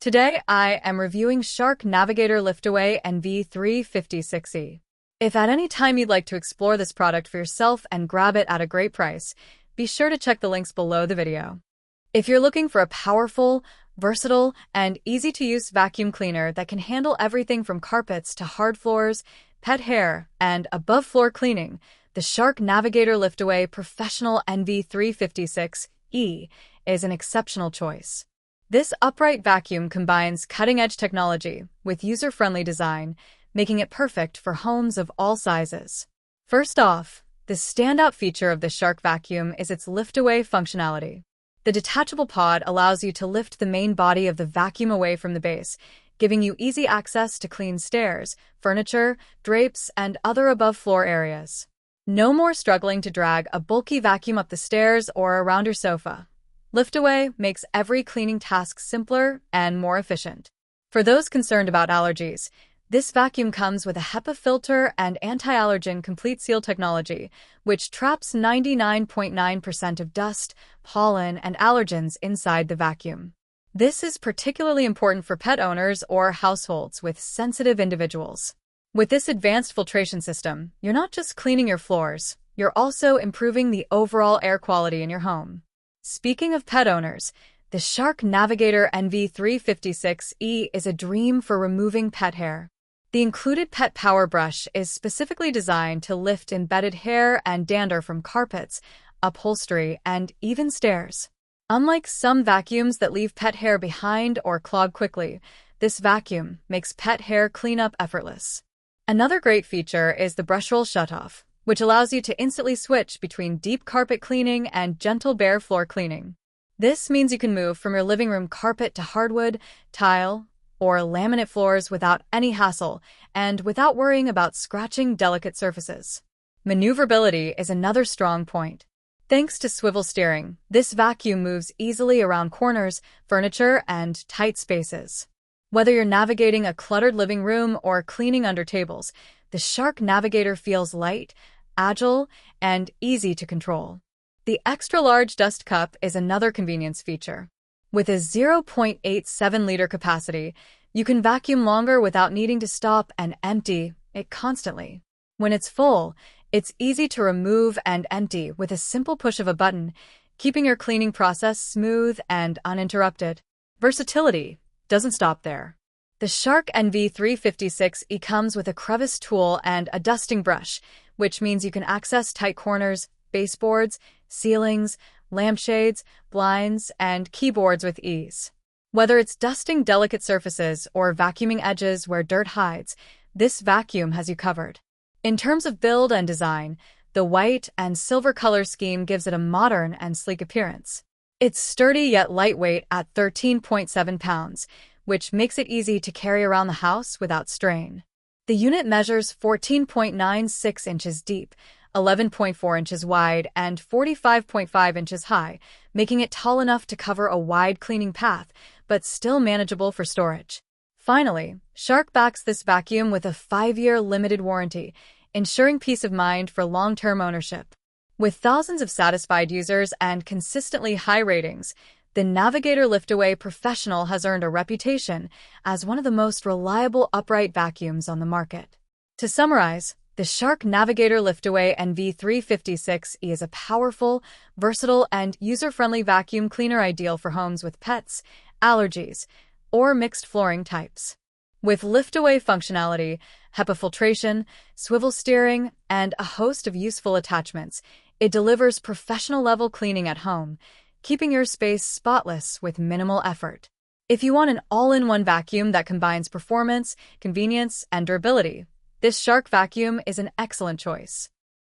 Today, I am reviewing Shark Navigator Liftaway NV356E. If at any time you'd like to explore this product for yourself and grab it at a great price, be sure to check the links below the video. If you're looking for a powerful, versatile, and easy-to-use vacuum cleaner that can handle everything from carpets to hard floors, pet hair, and above-floor cleaning, the Shark Navigator Liftaway Professional NV356E is an exceptional choice. This upright vacuum combines cutting-edge technology with user-friendly design, making it perfect for homes of all sizes. First off, the standout feature of the Shark vacuum is its lift-away functionality. The detachable pod allows you to lift the main body of the vacuum away from the base, giving you easy access to clean stairs, furniture, drapes, and other above-floor areas. No more struggling to drag a bulky vacuum up the stairs or around your sofa. Liftaway makes every cleaning task simpler and more efficient. For those concerned about allergies, this vacuum comes with a HEPA filter and anti-allergen complete seal technology, which traps 99.9% of dust, pollen, and allergens inside the vacuum. This is particularly important for pet owners or households with sensitive individuals. With this advanced filtration system, you're not just cleaning your floors, you're also improving the overall air quality in your home. Speaking of pet owners, the Shark Navigator NV356E is a dream for removing pet hair. The included pet power brush is specifically designed to lift embedded hair and dander from carpets, upholstery, and even stairs. Unlike some vacuums that leave pet hair behind or clog quickly, this vacuum makes pet hair cleanup effortless. Another great feature is the Brushroll Shutoff, which allows you to instantly switch between deep carpet cleaning and gentle bare floor cleaning. This means you can move from your living room carpet to hardwood, tile, or laminate floors without any hassle and without worrying about scratching delicate surfaces. Maneuverability is another strong point. Thanks to Swivel Steering, this vacuum moves easily around corners, furniture, and tight spaces. Whether you're navigating a cluttered living room or cleaning under tables, the Shark Navigator feels light, agile, and easy to control. The extra-large dust cup is another convenience feature. With a 0.87-liter capacity, you can vacuum longer without needing to stop and empty it constantly. When it's full, it's easy to remove and empty with a simple push of a button, keeping your cleaning process smooth and uninterrupted. Versatility doesn't stop there. The Shark NV356E comes with a crevice tool and a dusting brush, which means you can access tight corners, baseboards, ceilings, lampshades, blinds, and keyboards with ease. Whether it's dusting delicate surfaces or vacuuming edges where dirt hides, this vacuum has you covered. In terms of build and design, the white and silver color scheme gives it a modern and sleek appearance. It's sturdy yet lightweight at 13.7 pounds, which makes it easy to carry around the house without strain. The unit measures 14.96 inches deep, 11.4 inches wide, and 45.5 inches high, making it tall enough to cover a wide cleaning path, but still manageable for storage. Finally, Shark backs this vacuum with a 5-year limited warranty, ensuring peace of mind for long-term ownership. With thousands of satisfied users and consistently high ratings, the Navigator Liftaway Professional has earned a reputation as one of the most reliable upright vacuums on the market. To summarize, the Shark Navigator Liftaway NV356E is a powerful, versatile, and user-friendly vacuum cleaner ideal for homes with pets, allergies, or mixed flooring types. With liftaway functionality, HEPA filtration, swivel steering, and a host of useful attachments, it delivers professional-level cleaning at home, keeping your space spotless with minimal effort. If you want an all-in-one vacuum that combines performance, convenience, and durability, this Shark vacuum is an excellent choice.